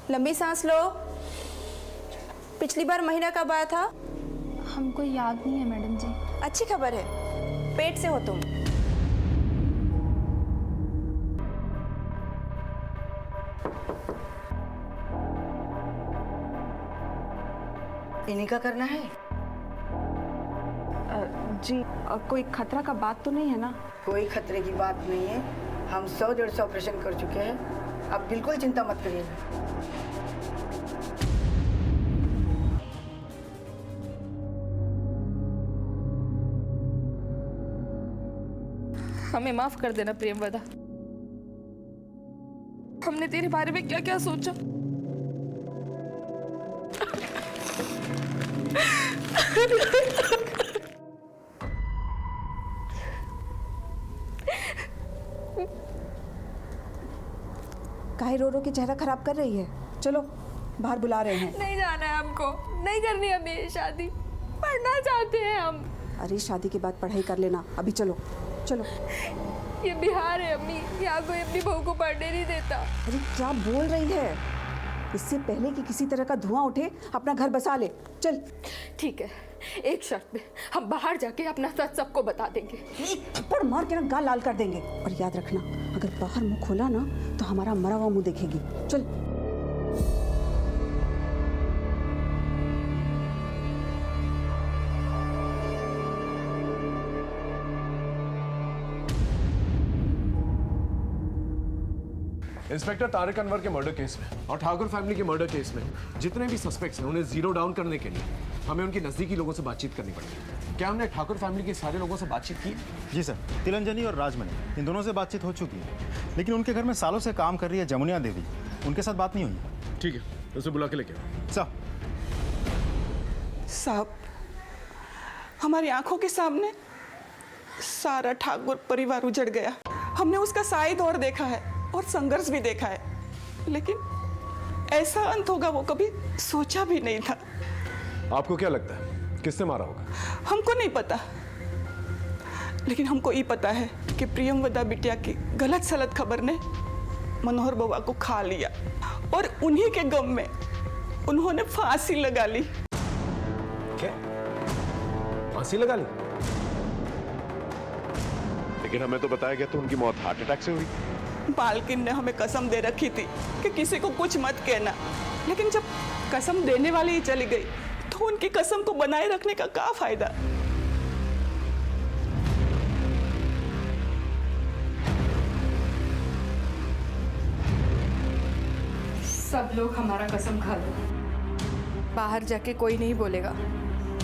लंबी सांस लो। पिछली बार महीना कब आया था? हमको याद नहीं है मैडम जी। अच्छी खबर है, पेट से हो तुम। इन्हीं का करना है? जी कोई खतरा का बात तो नहीं है ना? कोई खतरे की बात नहीं है। हम 100-150 ऑपरेशन कर चुके हैं। अब बिल्कुल चिंता मत करिएगा। हमें माफ कर देना प्रियंवदा। हमने तेरे बारे में क्या क्या सोचा। काहे रो रो के चेहरा खराब कर रही है? चलो बाहर बुला रहे हैं। नहीं जाना है हमको, नहीं करनी हमें ये शादी, पढ़ना चाहते हैं हम। अरे शादी के बाद पढ़ाई कर लेना, अभी चलो चलो। ये बिहार है अम्मी, यहाँ कोई अपनी बहू को पढ़ने नहीं देता। अरे क्या बोल रही है? इससे पहले कि किसी तरह का धुआं उठे अपना घर बसा ले। चल। ठीक है, एक शर्त पे, हम बाहर जाके अपना सच सबको बता देंगे। एक थप्पड़ मार के ना गाल लाल कर देंगे। और याद रखना, अगर बाहर मुंह खोला ना तो हमारा मरा हुआ मुंह देखेगी। चल। इंस्पेक्टर तारिक अनवर के मर्डर केस में और ठाकुर फैमिली के मर्डर केस में जितने भी सस्पेक्ट्स हैं उन्हें जीरो डाउन करने के लिए हमें उनके नजदीकी लोगों से बातचीत करनी पड़ेगी। क्या हमने ठाकुर फैमिली के सारे लोगों से बातचीत की? जी सर, तिलंजनी और राजमणि इन दोनों से बातचीत हो चुकी है, लेकिन उनके घर में सालों से काम कर रही है जमुनिया देवी, उनके साथ बात नहीं हुई। ठीक है, उसे बुला के लेके आओ। साहब, हमारी आंखों के सामने सारा ठाकुर परिवार उजड़ गया। हमने उसका साई दौर देखा है और संघर्ष भी देखा है, लेकिन ऐसा अंत होगा वो कभी सोचा भी नहीं था। आपको क्या लगता है किसने मारा होगा? हमको नहीं पता, लेकिन हमको ये पता है कि प्रियंवदा बिटिया की गलत सलत खबर ने मनोहर बउआ को खा लिया और उन्हीं के गम में उन्होंने फांसी लगा ली। क्या? फांसी लगा ली? लेकिन हमें तो बताया गया था उनकी मौत हार्ट अटैक से हुई। मालकिन ने हमें कसम दे रखी थी कि किसी को कुछ मत कहना, लेकिन जब कसम देने वाली ही चली गई तो उनकी कसम को बनाए रखने का क्या फायदा? सब लोग हमारा कसम खा लो, बाहर जाके कोई नहीं बोलेगा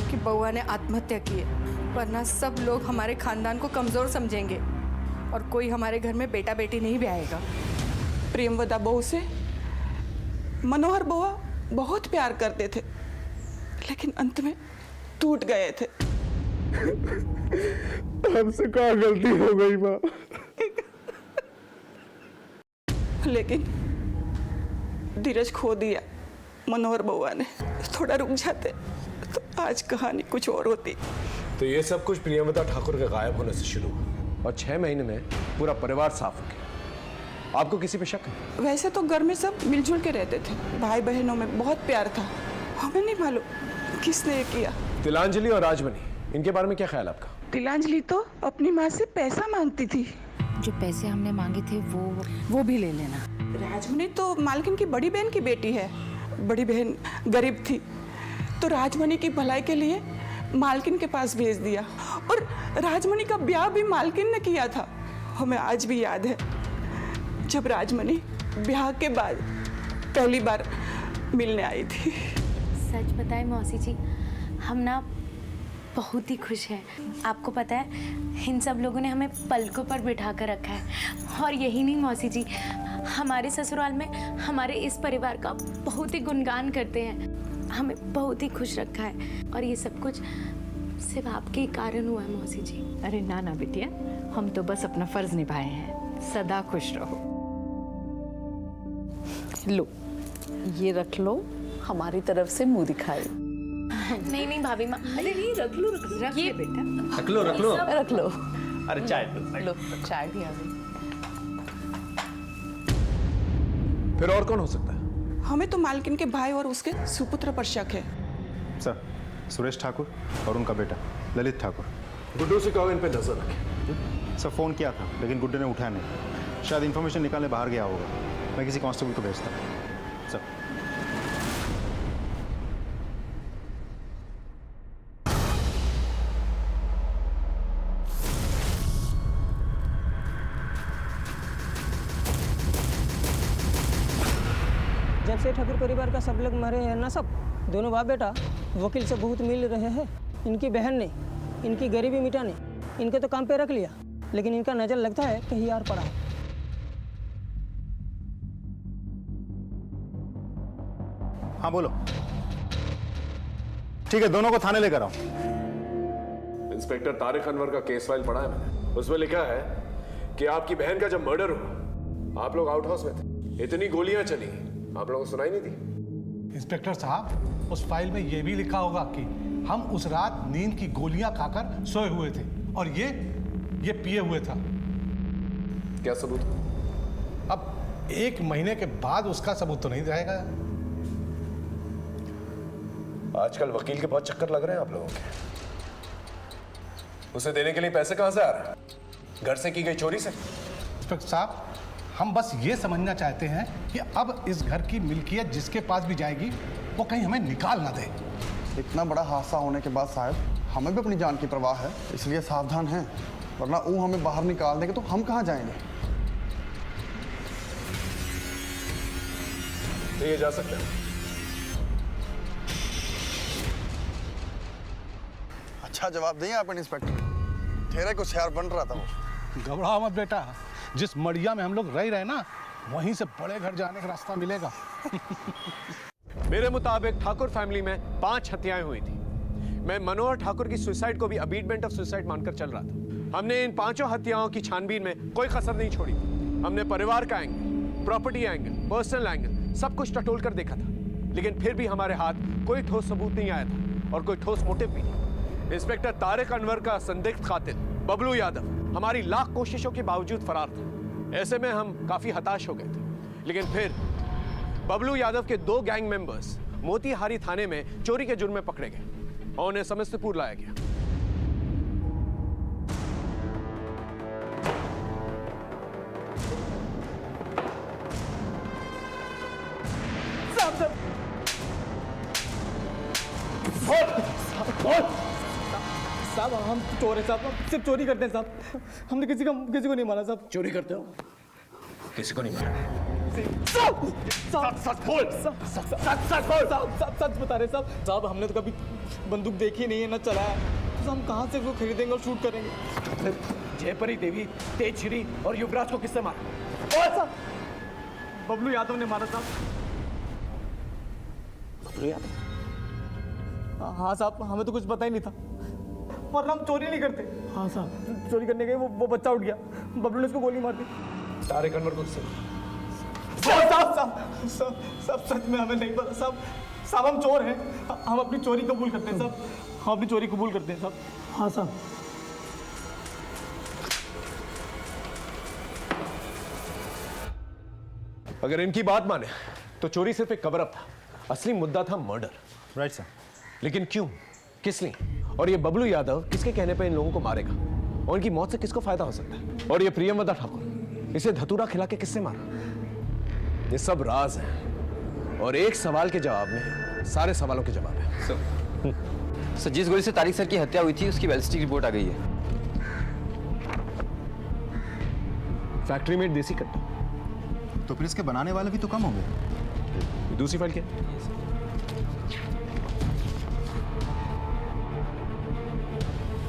कि बउआ ने आत्महत्या की है, वरना सब लोग हमारे खानदान को कमजोर समझेंगे और कोई हमारे घर में बेटा बेटी नहीं ब्याहेगा। प्रियंवदा बहू से मनोहर बुआ बहुत प्यार करते थे, लेकिन अंत में टूट गए थे। हमसे क्या गलती हो गई माँ? लेकिन धीरज खो दिया मनोहर बुआ ने। थोड़ा रुक जाते तो आज कहानी कुछ और होती। तो ये सब कुछ प्रियंवदा ठाकुर के गायब होने से शुरू हुआ और 6 महीने में पूरा परिवार साफ हो गया। आपको किसी पे शक है? वैसे तो घर में सब मिलजुल के रहते थे, भाई बहनों में बहुत प्यार था। हमें नहीं मालूम किसने ये किया। तिलांजलि और राजमणि, इनके बारे में क्या ख्याल आपका? तिलांजलि तो अपनी माँ से पैसा मांगती थी। जो पैसे हमने मांगे थे वो भी ले लेना। राजमणि तो मालकिन की बड़ी बहन की बेटी है। बड़ी बहन गरीब थी तो राजमणि की भलाई के लिए मालकिन के पास भेज दिया, और राजमणि का ब्याह भी मालकिन ने किया था। हमें आज भी याद है जब राजमणि ब्याह के बाद पहली बार मिलने आई थी। सच बताए मौसी जी, हम ना बहुत ही खुश हैं। आपको पता है, इन सब लोगों ने हमें पलकों पर बिठा कर रखा है। और यही नहीं मौसी जी, हमारे ससुराल में हमारे इस परिवार का बहुत ही गुणगान करते हैं। हमें बहुत ही खुश रखा है और ये सब कुछ सिर्फ आपके कारण हुआ है मौसी जी। अरे ना ना बिटिया, हम तो बस अपना फर्ज निभाए हैं। सदा खुश रहो। लो, ये रख लो, हमारी तरफ से मुंह दिखाए। नहीं नहीं भाभी माँ, अरे नहीं, रख लो ये बेटा, रख लो रख लो रख लो। अरे चाय लो, चाय भी आ गई। फिर और कौन हो सकता है? हमें तो मालकिन के भाई और उसके सुपुत्र पर शक है। सर, सुरेश ठाकुर और उनका बेटा ललित ठाकुर। गुड्डू से कहो इन पे नजर रखें। सर, फ़ोन किया था लेकिन गुड्डू ने उठाया नहीं, शायद इन्फॉर्मेशन निकालने बाहर गया होगा। मैं किसी कांस्टेबल को भेजता हूँ। सर। जब से ठाकुर परिवार का सब लोग मरे हैं ना, सब दोनों बाप बेटा वकील से बहुत मिल रहे हैं। इनकी बहन ने इनकी गरीबी मिटाने इनके तो काम पे रख लिया, लेकिन इनका नज़र लगता है कहीं और पड़ा है। हाँ बोलो। ठीक है, दोनों को थाने लेकर आओ। इंस्पेक्टर तारिक अनवर का केस फाइल पढ़ा है मैंने, उसमें लिखा है कि आपकी बहन का जब मर्डर हुआ आप लोग आउट हाउस में थे, इतनी गोलियां चली आप लोगों को सुनाई नहीं थी। इंस्पेक्टर साहब, उस फाइल में यह भी लिखा होगा कि हम उस रात नींद की गोलियां खाकर सोए हुए थे और ये पिए हुए था। क्या सबूत? अब 1 महीने के बाद उसका सबूत तो नहीं रहेगा। आजकल वकील के बहुत चक्कर लग रहे हैं आप लोगों के। उसे देने के लिए पैसे कहां से आ रहे हैं? घर से की गई चोरी से? इंस्पेक्टर साहब, हम बस ये समझना चाहते हैं कि अब इस घर की मिल्कियत जिसके पास भी जाएगी वो कहीं हमें निकाल ना दे। इतना बड़ा हादसा होने के बाद साहब हमें भी अपनी जान की परवाह है, इसलिए सावधान हैं, वरना वो हमें बाहर निकाल देंगे तो हम कहाँ जाएंगे। तो ये जा सकते हैं। अच्छा जवाब दें आप इंस्पेक्टर, ठहरे कुछ यार बन रहा था वो। घबराओ मत बेटा, जिस मड़िया में हम लोग रह रहे ना वहीं से बड़े घर जाने का रास्ता मिलेगा। मेरे मुताबिक ठाकुर फैमिली में 5 हत्याएं हुई थी। मैं मनोहर ठाकुर की सुसाइड को भी अबीटमेंट ऑफ सुसाइड मानकर चल रहा था। हमने इन 5 हत्याओं की छानबीन में कोई कसर नहीं छोड़ी। हमने परिवार का angle, property angle, personal angle सब कुछ टटोल कर देखा था, लेकिन फिर भी हमारे हाथ कोई ठोस सबूत नहीं आया था और कोई ठोस मोटिव भी नहीं। इंस्पेक्टर तारिक अनवर का संदिग्ध कातिल बबलू यादव हमारी लाख कोशिशों के बावजूद फरार था। ऐसे में हम काफी हताश हो गए थे, लेकिन फिर बबलू यादव के 2 गैंग मेंबर्स मोतीहारी थाने में चोरी के जुर्म में पकड़े गए और उन्हें समस्तीपुर लाया गया। साहब हम चोर हैं साहब, सिर्फ चोरी करते हैं साहब, हमने किसी को नहीं मारा साहब। चोरी करते हो? किसी को नहीं मारा? सच बोल, सच बता रहे साहब, हमने तो कभी बंदूक देखी नहीं है, ना चलाया, तो हम कहाँ से वो खरीदेंगे और शूट करेंगे? जयपरी देवी, तेजश्री और युवराज को किसने मारा? बबलू यादव ने मारा साहब। बबलू यादव? हाँ साहब, हमें तो कुछ पता ही नहीं था, वरना हम चोरी नहीं करते। हाँ साहब, चोरी करने गए, वो बच्चा उठ गया, बबलू ने उसको गोली मार दी। तारिक अनवर को किसने? साहब सच में हमें नहीं पता साहब, हम चोर हैं, हम अपनी चोरी कबूल करते हैं साहब, हम अपनी चोरी कबूल करते हैं साहब। हाँ साहब। अगर इनकी बात माने तो चोरी सिर्फ एक कवर अप था, असली मुद्दा था मर्डर। Right sir. लेकिन क्यों, किस लिए, और ये बबलू यादव किसके कहने पर इन लोगों को मारेगा, और इनकी मौत से किसको फायदा हो सकता है? और ये प्रियमवदा ठाकुर, इसे धतूरा खिला के किससे मारा? ये सब राज हैं और एक सवाल के जवाब में सारे सवालों के जवाब हैं। सर, जिस गोली से तारिक सर की हत्या हुई थी उसकी बैलिस्टिक रिपोर्ट आ गई है। फैक्ट्री में देसी कट्टा, तो फिर इसके बनाने वाले भी तो कम होंगे। दूसरी फाइल क्या?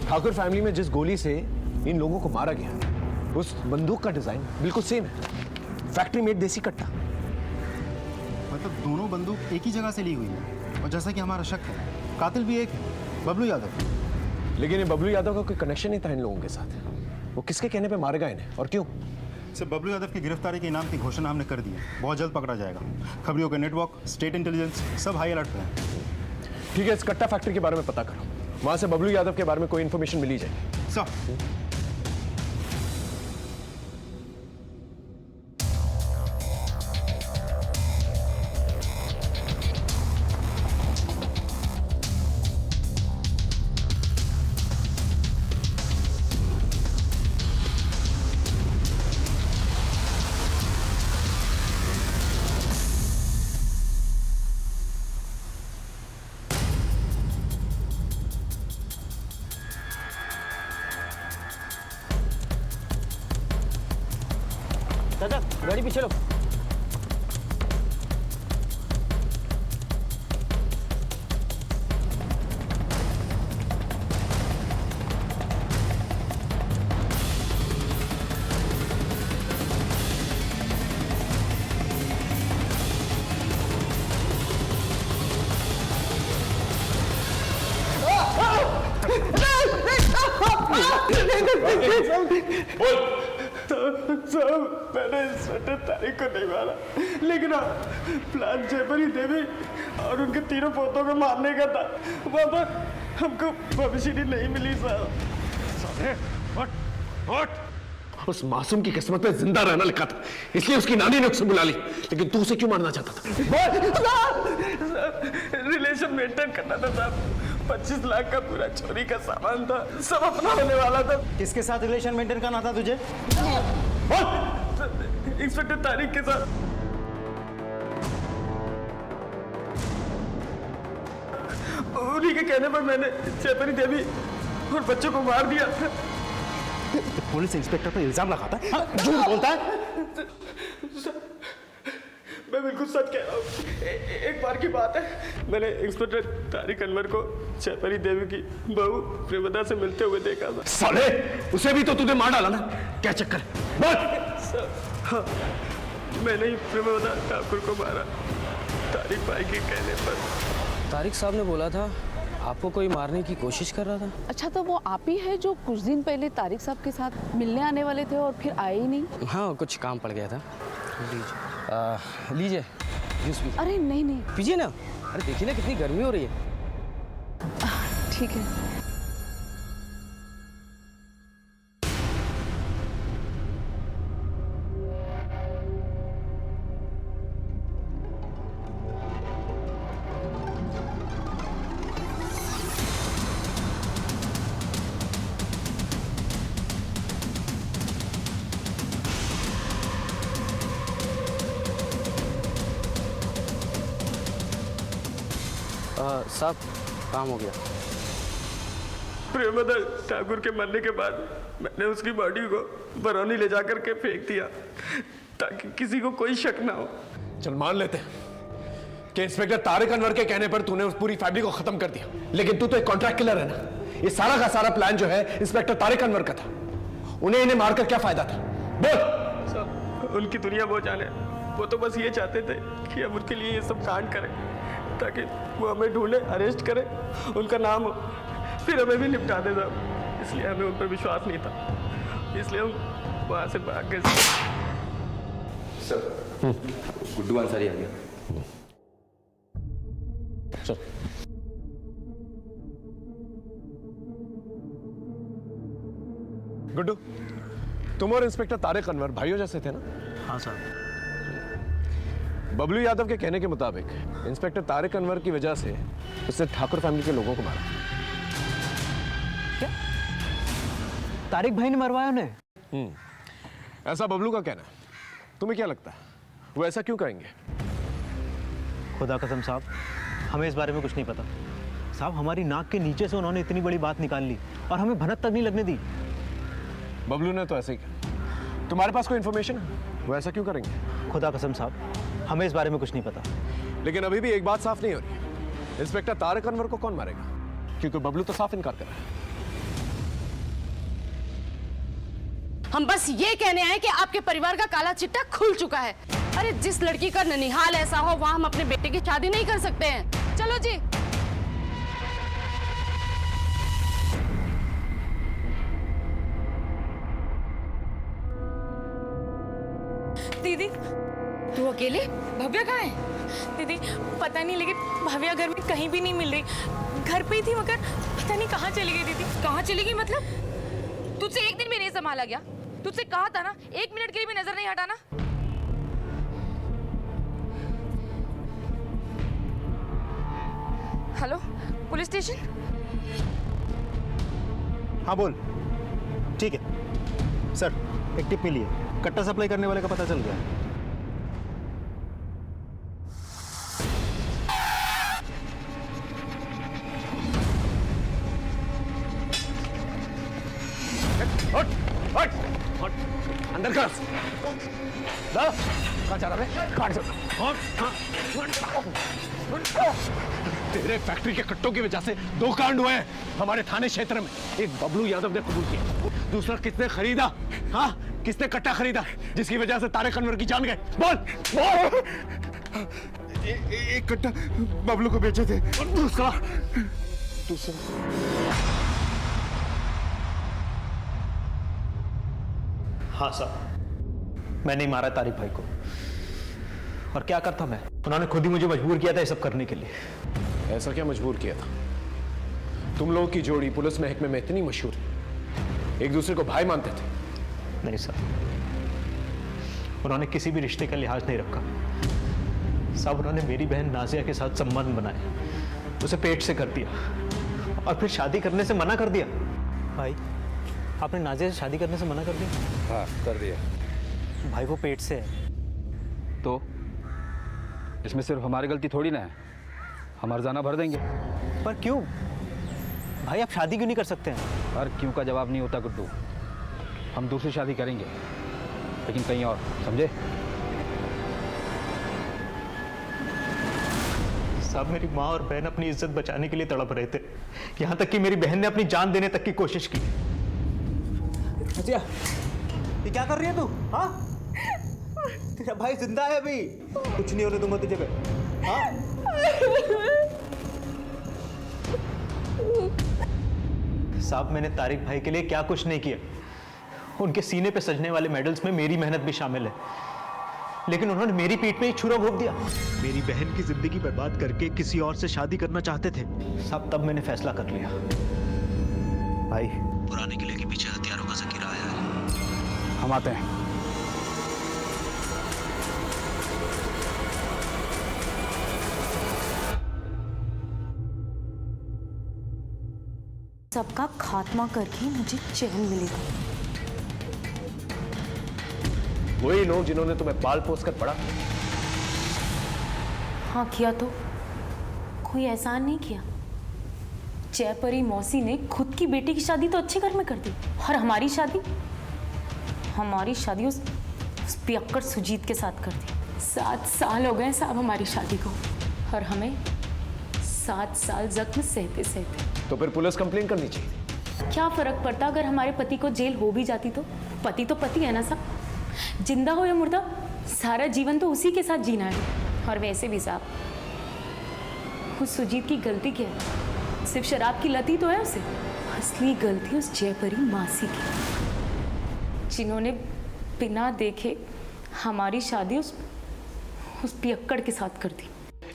ठाकुर फैमिली में जिस गोली से इन लोगों को मारा गया उस बंदूक का डिजाइन बिल्कुल सेम है, फैक्ट्री मेड देसी कट्टा। मतलब दोनों बंदूक एक ही जगह से ली हुई है, और जैसा कि हमारा शक है कातिल भी एक है, बबलू यादव। लेकिन ये बबलू यादव का कोई कनेक्शन नहीं था इन लोगों के साथ। वो किसके कहने पे मारे गए इन्हें और क्यों? सर, बबलू यादव की गिरफ्तारी के इनाम की घोषणा हमने कर दी है, बहुत जल्द पकड़ा जाएगा। खबरियों का नेटवर्क, स्टेट इंटेलिजेंस सब हाई अलर्ट पे है। ठीक है, इस कट्टा फैक्ट्री के बारे में पता करो, वहां से बबलू यादव के बारे में कोई इंफॉर्मेशन मिली जाएगी। सर। गाड़ी पीछे लो। साहब मैंने इंस्पेक्टर तारिक को नहीं मारा, लेकिन प्लान जयपरी देवी और उनके तीनों पोतों को मारने का था। वहाँ पर हमको भविष्य नहीं मिली साहब। उस मासूम की किस्मत में जिंदा रहना लिखा था, इसलिए उसकी नानी ने उसे बुला ली। लेकिन तू उसे क्यों मारना चाहता था? रिलेशन मेंटेन करना था साहब। 25 लाख का पूरा चोरी का सामान था, सब अपना होने वाला था। किसके साथ रिलेशन मेंटेन करना था तुझे? इंस्पेक्टर तारिक के साथ। उन्हीं के कहने पर मैंने जयपरी देवी और बच्चों को मार दिया। पुलिस इंस्पेक्टर पर इल्जाम लगाता है, झूठ बोलता है। मैं बिल्कुल सच कह रहा हूँ। एक बार की बात है, मैंने इंस्पेक्टर तारिक अनवर को जयपरी देवी की बहू प्रेमदा से मिलते हुए देखा था। साले, उसे भी तो तूने मार डाला ना, क्या चक्कर? हाँ, मैंने ही प्रेमदा ठाकुर को मारा, तारिक भाई के कहने पर। तारिक साहब ने बोला था आपको कोई मारने की कोशिश कर रहा था। अच्छा, तो वो आप ही है जो कुछ दिन पहले तारिक साहब के साथ मिलने आने वाले थे और फिर आए ही नहीं? हाँ, कुछ काम पड़ गया था। लीजिए जूस पीजिए। अरे नहीं नहीं, पीजिए ना। अरे देखिए ना कितनी गर्मी हो रही है। ठीक है। साहब, काम हो गया। प्रेमदा ठाकुर के मरने के बाद मैंने उसकी बॉडी को बरौनी ले जाकर के फेंक दिया ताकि किसी को कोई शक ना हो। चल मान लेते हैं कि इंस्पेक्टर तारिक अनवर के कहने पर तूने उस पूरी फैमिली को खत्म कर दिया, लेकिन तू तो एक कॉन्ट्रैक्ट किलर है ना। ये सारा का सारा प्लान जो है इंस्पेक्टर तारिक अनवर का था। उन्हें इन्हें मारकर क्या फायदा था? बोल। सब उनकी दुनिया वो जाने, वो तो बस ये चाहते थे कि हम उनके लिए ये सब कांड करें ताकि वो हमें ढूंढे, अरेस्ट करे, उनका नाम हो, फिर हमें भी निपटा दे साहब। इसलिए हमें उन पर विश्वास नहीं था, इसलिए हम वहाँ से भाग गए। सर, गुड्डू अंसारी आ गया। चल। गुड्डू, तुम और इंस्पेक्टर तारिक अनवर भाइयों जैसे थे ना? हाँ सर। बबलू यादव के कहने के मुताबिक इंस्पेक्टर तारिक अनवर की वजह से उसने ठाकुर फैमिली के लोगों को मारा। क्या? तारिक भाई ने मरवाया उन्हें? ऐसा बबलू का कहना है। तुम्हें क्या लगता है वो ऐसा क्यों करेंगे? खुदा कसम साहब, हमें इस बारे में कुछ नहीं पता साहब। हमारी नाक के नीचे से उन्होंने इतनी बड़ी बात निकाल ली और हमें भनक तक नहीं लगने दी। बबलू ने तो ऐसे ही किया। तुम्हारे पास कोई इंफॉर्मेशन है वो ऐसा क्यों करेंगे? खुदा कसम साहब, हमें इस बारे में कुछ नहीं पता। लेकिन अभी भी एक बात साफ नहीं हो रही है, इंस्पेक्टर तारिक अनवर को कौन मारेगा? क्योंकि बबलू तो साफ इनकार कर रहा है। हम बस ये कहने आए कि आपके परिवार का काला चिट्टा खुल चुका है। अरे जिस लड़की का ननिहाल ऐसा हो वहां हम अपने बेटे की शादी नहीं कर सकते हैं। चलो जी। दीदी, तू अकेले? भव्या कहाँ है? दीदी पता नहीं, लेकिन भव्या घर में कहीं भी नहीं मिल रही। घर पे ही थी मगर पता नहीं कहाँ चली गई। दीदी कहाँ चली गई मतलब? तुझसे एक दिन भी नहीं संभाला गया? तुझसे कहा था ना, एक मिनट के लिए भी नजर नहीं हटाना। Hello, police station? हाँ बोल। ठीक है सर, एक टिप मिली है, कट्टा सप्लाई करने वाले का पता चल गया। अंदर कर। कहाँ जा रहा है? काट से। तेरे फैक्ट्री के कट्टों की वजह से 2 कांड हुए हैं हमारे थाने क्षेत्र में। एक बबलू यादव ने कबूल किया, दूसरा किसने खरीदा? हाँ, किसने कट्टा खरीदा जिसकी वजह से तारिक अनवर की जान गए? बोल बोल। एक कट्टा बबलू को बेचे थे और दूसरा हाँ साहब, मैंने ही मारा तारिक भाई को। और क्या करता मैं? उन्होंने खुद ही मुझे मजबूर किया था ये सब करने के लिए। ऐसा क्या मजबूर किया था? तुम लोगों की जोड़ी पुलिस महकमे में इतनी मशहूर है, एक दूसरे को भाई मानते थे। नहीं साहब, उन्होंने किसी भी रिश्ते का लिहाज नहीं रखा साहब। उन्होंने मेरी बहन नाजिया के साथ संबंध बनाए, उसे पेट से कर दिया और फिर शादी करने से मना कर दिया। भाई, आपने नाजिया से शादी करने से मना कर दिया? हाँ, कर दिया। भाई वो पेट से है। तो इसमें सिर्फ हमारी गलती थोड़ी ना है, हम हर्जाना भर देंगे। पर क्यों भाई, आप शादी क्यों नहीं कर सकते हैं? और क्यों का जवाब नहीं होता गुड्डू। हम दूसरी शादी करेंगे, लेकिन कहीं और, समझे? साहब, मेरी माँ और बहन अपनी इज्जत बचाने के लिए तड़प रहे थे, यहाँ तक कि मेरी बहन ने अपनी जान देने तक की कोशिश की। नाजिया, ये क्या कर रही है तू? हाँ, तेरा भाई जिंदा है अभी, कुछ नहीं होने दूंगा तुझे पे। हाँ? साहब, मैंने तारिक भाई के लिए क्या कुछ नहीं किया। उनके सीने पे सजने वाले मेडल्स में मेरी मेहनत भी शामिल है, लेकिन उन्होंने मेरी पीठ में एक छुरा भोंक दिया। मेरी बहन की जिंदगी बर्बाद करके किसी और से शादी करना चाहते थे साहब। तब मैंने फैसला कर लिया। भाई, पुराने किले के पीछे हथियारों का जखीरा आया है, हम आते हैं। सबका खात्मा करके मुझे चैन मिलेगा। वही लोग जिन्होंने तुम्हें पाल पोस कर पढ़ा। हाँ किया तो, कोई एहसान नहीं किया। जयपरी मौसी ने खुद की बेटी की शादी तो अच्छे घर में कर दी, और हमारी शादी उस पियक्कड़ सुजीत के साथ कर दी। 7 साल हो गए साहब हमारी शादी को, और हमें 7 साल जख्म सहते सहते। तो फिर पुलिस कंप्लेन करनी चाहिए। क्या फर्क पड़ता अगर हमारे पति को जेल हो भी जाती तो? पति तो पति है ना साहब, जिंदा हो या मुर्दा, सारा जीवन तो उसी के साथ जीना है। और वैसे भी साहब, उस सुजीत की गलती क्या है? सिर्फ शराब की लत ही तो है उसे। असली गलती उस जयपरी मासी की, जिन्होंने बिना देखे हमारी शादी उस पियक्कड़ के साथ कर दी।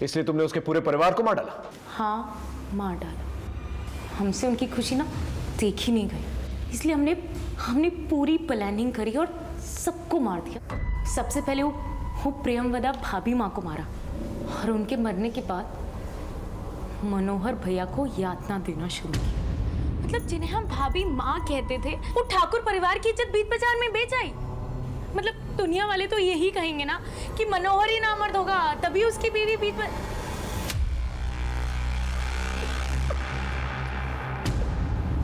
इसलिए तुमने उसके पूरे परिवार को मार डाला? हाँ, मार डाला। हमसे उनकी खुशी ना देखी नहीं गई, इसलिए हमने पूरी प्लानिंग करी और सबको मार दिया। सबसे पहले वो प्रियमवदा भाभी माँ को मारा, और उनके मरने के बाद मनोहर भैया को यातना देना शुरू किया। मतलब जिन्हें हम भाभी माँ कहते थे, वो ठाकुर परिवार की इज्जत बीच बाजार में बेच आई। मतलब दुनिया वाले तो यही कहेंगे ना कि मनोहर ही नामर्द होगा, तभी उसकी बीवी बीच में।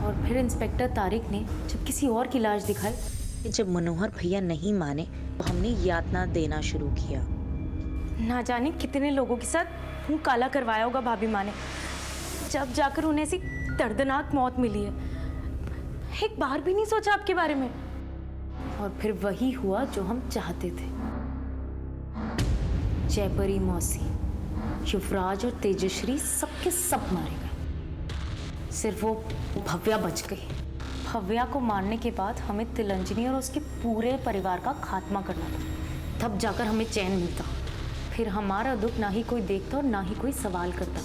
और फिर इंस्पेक्टर तारिक ने जब किसी और की लाश दिखाई, जब मनोहर भैया नहीं माने तो हमने यातना देना शुरू किया। ना जाने कितने लोगों के साथ मुंह काला करवाया होगा भाभी माँ ने, जब जाकर उन्हें ऐसी दर्दनाक मौत मिली है। एक बार भी नहीं सोचा आपके बारे में। और फिर वही हुआ जो हम चाहते थे। जयपरी मौसी, युवराज और तेजश्री सबके सब मारे गए, सिर्फ वो भव्या बच गई। भव्या को मारने के बाद हमें तिलंजनी और उसके पूरे परिवार का खात्मा करना था, तब जाकर हमें चैन मिलता। फिर हमारा दुख ना ही कोई देखता और ना ही कोई सवाल करता,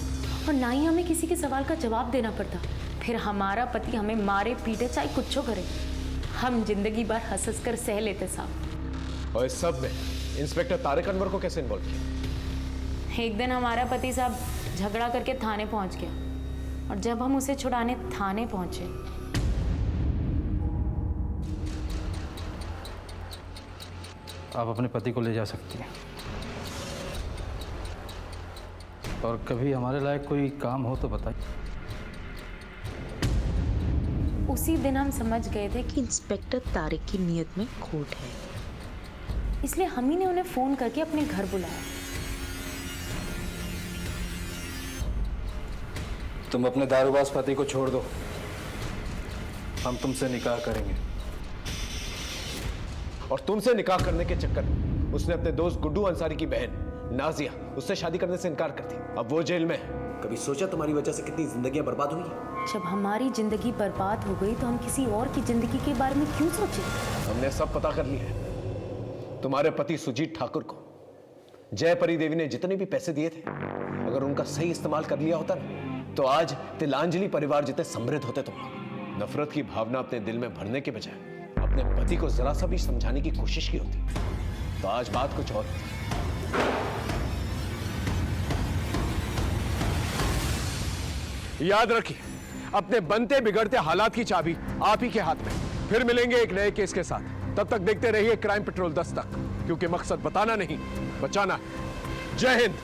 और ना ही हमें किसी के सवाल का जवाब देना पड़ता। फिर हमारा पति हमें मारे पीटे चाहे कुछ करे, हम जिंदगी भर हंस हंस कर सह लेते साहब। और इस सब में इंस्पेक्टर तारिक अनवर को कैसे इन्वॉल्व किया? एक दिन हमारा पति साहब झगड़ा करके थाने पहुंच गया, और जब हम उसे छुड़ाने थाने पहुंचे, आप अपने पति को ले जा सकती हैं, और कभी हमारे लायक कोई काम हो तो बताइए। उसी दिन हम समझ गए थे कि इंस्पेक्टर तारिक की नीयत में खोट है। इसलिए हम ही ने उन्हें फ़ोन करके अपने घर बुलाया। तुम अपने दारूबाज पति को छोड़ दो, हम तुमसे निकाह करेंगे। और तुमसे निकाह करने के चक्कर में उसने अपने दोस्त गुड्डू अंसारी की बहन नाजिया उससे शादी करने से इनकार कर दी। अब वो जेल में है। कभी सोचा तुम्हारी वजह से कितनी जिंदगियां बर्बाद हुई? जब हमारी जिंदगी बर्बाद हो गई तो हम किसी और की जिंदगी के बारे में क्यों सोचें? हमने सब पता कर लिया है। तुम्हारे पति सुजीत ठाकुर को जयपरी देवी ने जितने भी पैसे दिए थे, अगर उनका सही इस्तेमाल कर लिया होता ना, तो आज तिलांजलि परिवार जितने समृद्ध होते तुम लोग। नफरत की भावना अपने दिल में भरने के बजाय अपने पति को जरा सा भी समझाने की कोशिश की होती, तो आज बात कुछ और होती। याद रखिए, अपने बनते बिगड़ते हालात की चाबी आप ही के हाथ में। फिर मिलेंगे एक नए केस के साथ। तब तक देखते रहिए क्राइम पेट्रोल 10 तक, क्योंकि मकसद बताना नहीं, बचाना है। जय हिंद।